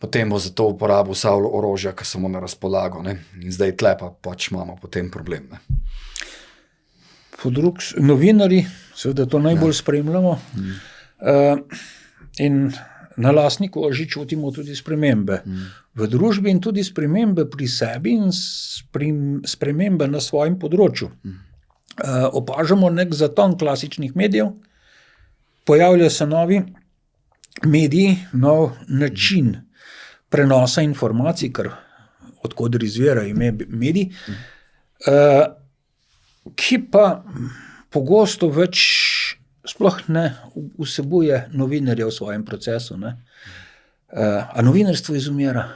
potem bo za to uporabil vsa orožja, ki so mu na razpolago, ne. In zdaj tle pa pač imamo potem problem, ne. Novinarji, seveda to najbolj spremljamo, in na lastni koži čutimo tudi spremembe v družbi in tudi spremembe pri sebi in spremembe na svojem področju. Opažamo nek zaton klasičnih medijev, pojavljajo se novi mediji, nov način prenosa informacij, ker odkoder izvira ime medij, ki pa pogosto več sploh ne vsebuje novinarja v svojem procesu, ne. A novinarstvo izumira?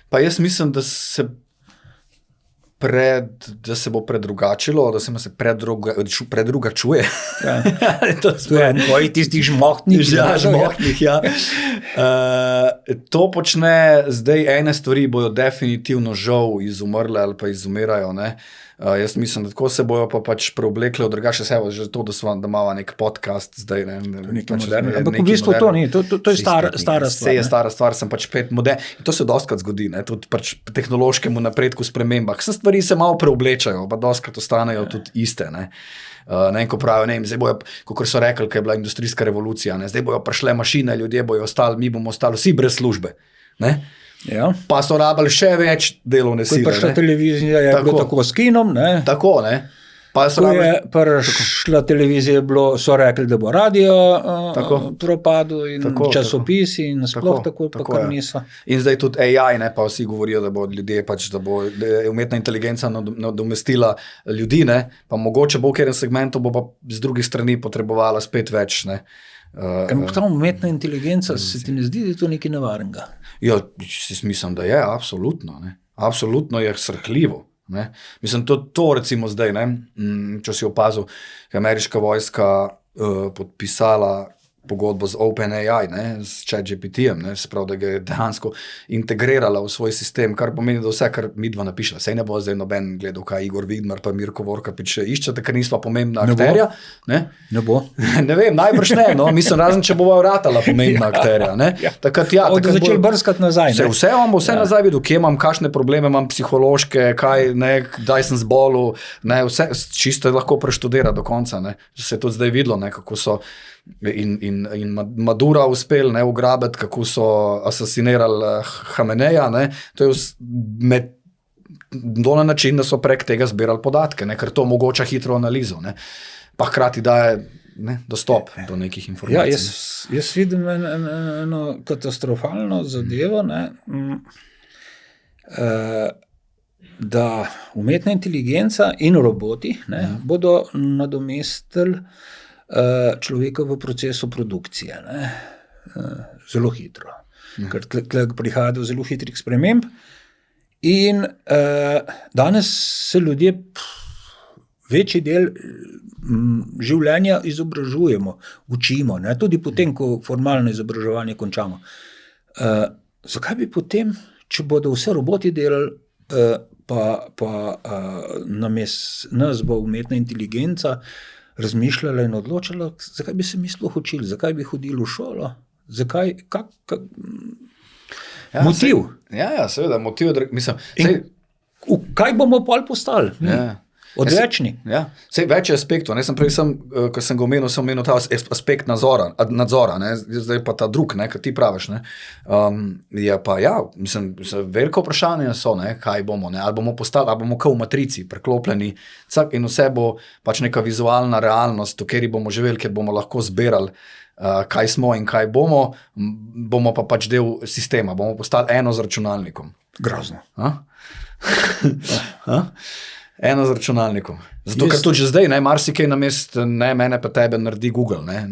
Pa jaz mislim, da se bo predrugačilo, da se predrugačuje. Ja. To je en tvojih tistih žmohtnih. Žmohtnih, ja. To počne zdaj, ene stvari bojo definitivno žal izumrle ali pa izumirajo, ne. Jaz mislim, da tako se bojo pa pač preoblekle, drugače se že to, da imamo nek podcast zdaj, ne. Ampak v bistvu to ni, to je stara stvar. Vse je stara stvar, sem pač pet modern. In to se dostikrat zgodi, ne, tudi pač tehnološkemu napredku, spremembah. Vse stvari se malo preoblečajo, pa dostikrat ostanejo tudi iste, ne. Ne, ko pravijo, ne, zdaj bojo, kakor so rekli, ko je bila industrijska revolucija, ne, zdaj bojo prišle mašine, ljudje bojo ostali, mi bomo ostali vsi brez službe, ne. Ja. Pa so rabili še več delovne sile. Ko je prišla televizija, je bilo tako s kinom, ne. Tako, ne. Ko je prišla televizija, so rekli, da bo radio propadel in časopisi in sploh tako pa kar niso. In zdaj tudi AI, ne, pa vsi govorijo, da bo ljudje pač, da je umetna inteligenca nadomestila ljudi, ne, pa mogoče bo v katerem segmentu bo pa z drugih strani potrebovala spet več, ne. Ta umetna inteligenca, se ti ne zdi, da je to nekaj nevarnega? Ja, mislim, da je, absolutno, ne. Absolutno je srhljivo. Ne? Mislim, to recimo zdaj, ne? Če si opazil, je ameriška vojska podpisala pogodbo z OpenAI, ne? S ChatGPT-jem, ne? Se pravi, da ga je dejansko integrirala v svoj sistem, kar pomeni, da vse, kar midva napišla, sej ne bo zdaj noben gledal, kaj Igor Vidmar pa Mirko Vorkapič iščete, ker nisva pomembna akterja. Ne bo. Ne vem, najbrž ne, no, mislim, razen, če bova vratala pomembna akterja, ne. Takrat začel brskati nazaj, ne. Vse nazaj videl, kje imam, kakšne probleme imam psihološke, kaj, ne, kdaj sem zbolel, ne, vse, čisto lahko preštudira do konca, ne. Se je tudi zdaj videlo, ne, kako so in Madura uspel, ne, ugrabiti, kako so asasinirali Hameneja, ne, to je na način, da so prek tega zbirali podatke, ne, ker to omogoča hitro analizo, ne, pa hkrati daje, ne, dostop do nekih informacij. Ja, jaz vidim eno katastrofalno zadevo, ne, da umetna inteligenca in roboti, ne, bodo nadomestili človeka v procesu produkcije, ne, zelo hitro, ker tle prihaja do zelo hitrih sprememb in danes se ljudje večji del življenja izobražujemo, učimo, ne? Tudi potem, ko formalno izobraževanje končamo. Zakaj bi potem, če bodo vse roboti delali, pa namesto nas bo umetna inteligenca razmišljala in odločala, zakaj bi se mi sploh učili, zakaj bi hodili v šolo, zakaj, motiv. Seveda, motiv, mislim. Kaj bomo pol postali? Odvečni. Več je aspektov. Ko sem ga omenil, sem omenil ta aspekt nadzora, ne? Zdaj pa ta drug, ne, ki ti praviš. Ne? Je pa, mislim, veliko vprašanje so, ne, kaj bomo, ne? Ali bomo postali, ali bomo kot v matrici preklopljeni, in vse bo pač neka vizualna realnost, v kateri bomo živeli, kjer bomo lahko zbirali, kaj smo in kaj bomo pa pač del sistema, bomo postali eno z računalnikom. Grozno. Eno z računalnikom. Zato, ker tudi že zdaj, marsikaj namesto mene pa tebe naredi Google, ne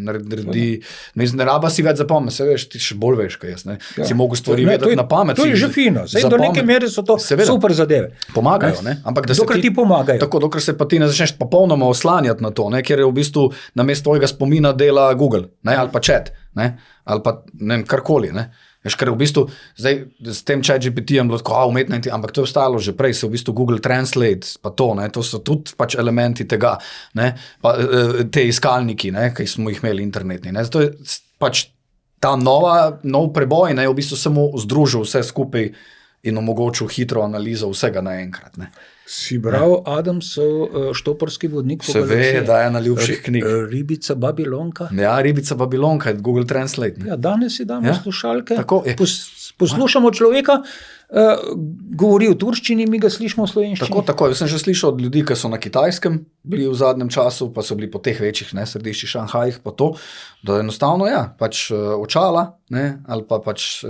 raba si več zapomniti, se veš, ti še bolj veš, kaj jaz, si mogu stvari vedeti na pamet. To je že fino, do neke mere so to super zadeve. Pomagajo, ne? Ampak dokler ti pomagajo. Tako, dokler se pa ti ne začneš popolnoma oslanjati na to, ne? Ker je v bistvu namesto tvojega spomina dela Google, ne? Ali pa chat, ne? Ali pa ne vem, karkoli, ne? Veš, ker v bistvu, zdaj s tem ChatGPT-jem bilo tako, umetna inteligenca, ampak to je ostalo že prej, se v bistvu Google Translate, pa to so tudi pač elementi tega, ne, pa te iskalniki, ne, ki smo jih imeli internetni, ne, zato je pač ta nov preboj, ne, v bistvu samo združil vse skupaj in omogočil hitro analizo vsega naenkrat, ne. Si bral Adamsov Štoparski vodnik? Se ve, da je ena ljubših knjig. Ribica Babilonka? Ja, Ribica Babilonka, Google Translate. Ne? Ja, danes si damo slušalke, poslušamo človeka, govori v turščini, mi ga slišimo v slovenščini. Tako, jaz sem že slišal od ljudi, ki so na Kitajskem bili v zadnjem času, pa so bili po teh večjih središčih Šanghajih, pa to, da enostavno, pač očala, ne, ali pa pač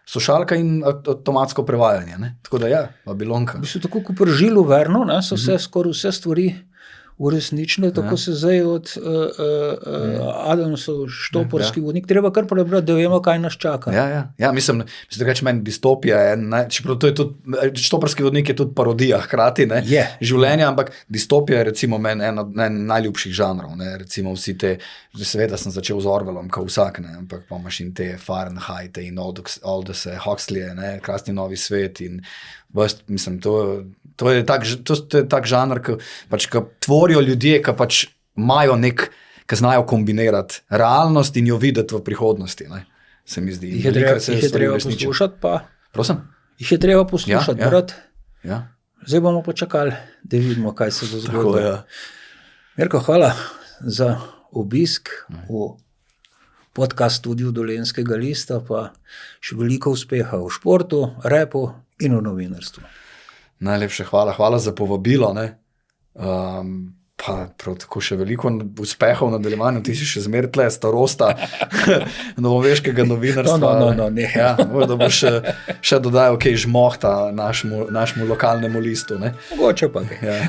slušalka in avtomatsko prevajanje, ne. Tako da Babilonka. V bistvu tako, ko pri Žilu Vernu, so skoraj vse stvari uresničile, tako se zdaj od Adamsov Štoparski vodnik, treba kar prebrati, da vemo, kaj nas čaka. Mislim, da reče meni distopija, čeprav to je tudi, Štoparski vodnik je tudi parodija hkrati, ne, življenja, ampak distopija je recimo meni eno najljubših žanrov, ne, recimo vsi te, seveda sem začel z Orwellom, kao vsak, ne, ampak pa imaš in te Fahrenheit in Aldous Huxley, ne, Krasni novi svet in mislim, to je tak žanr, ki tvorijo ljudje, ki pač imajo ki znajo kombinirati realnost in jo videti v prihodnosti, ne, se mi zdi. Jih je treba poslušati pa? Prosim? Jih je treba poslušati, brat? Zdaj bomo počakali, da vidimo, kaj se bo zgodilo. Mirko, hvala za obisk v podcast studiu Dolenjskega lista, pa še veliko uspeha v športu, repu in v novinarstvu. Najlepše hvala za povabilo, ne. Pa prav tako še veliko uspehov v nadaljevanju, ti si še zmeraj tle starosta novoveškega novinarstva. Da boš še dodajal kaj žmohta našemu lokalnemu listu, ne. Mogoče pa kaj.